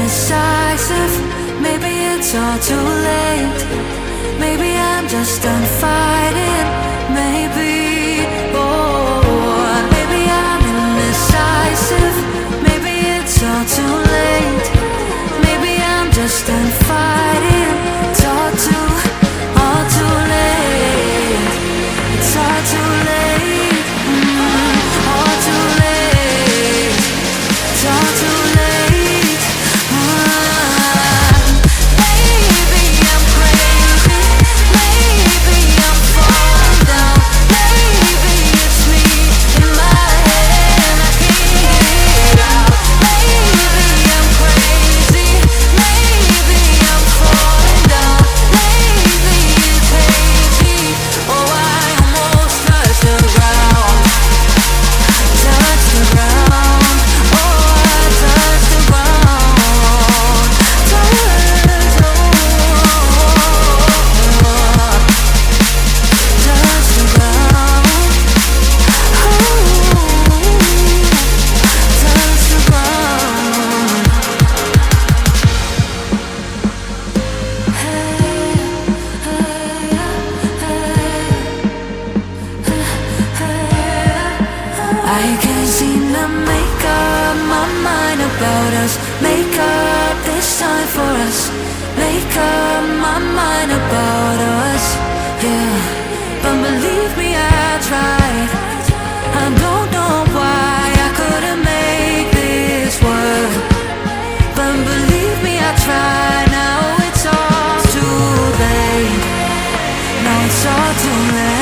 indecisive. Maybe it's all too late. Maybe I'm just done fighting. Maybe, oh, maybe I'm indecisive. Maybe it's all too late. Maybe I'm just done fighting. It's all too late. It's all too late. All too late. It's all too late. Maybe I'm crazy. Maybe I'm falling down. Maybe it's me in my head. I can't get it out. Maybe I'm crazy. Maybe I'm falling down. Maybe it's hazy. Oh, I almost touched the ground. Touch the ground. Oh, I touched the ground. Touch the ground. Touch the ground. Ooh, touch the ground. I can't seem to make up my mind about us. Make up this time for us. Make up my mind about us. Yeah, but believe me, I tried. I don't know why I couldn't make this work. But believe me, I tried. Now it's all too late. Now it's all too late.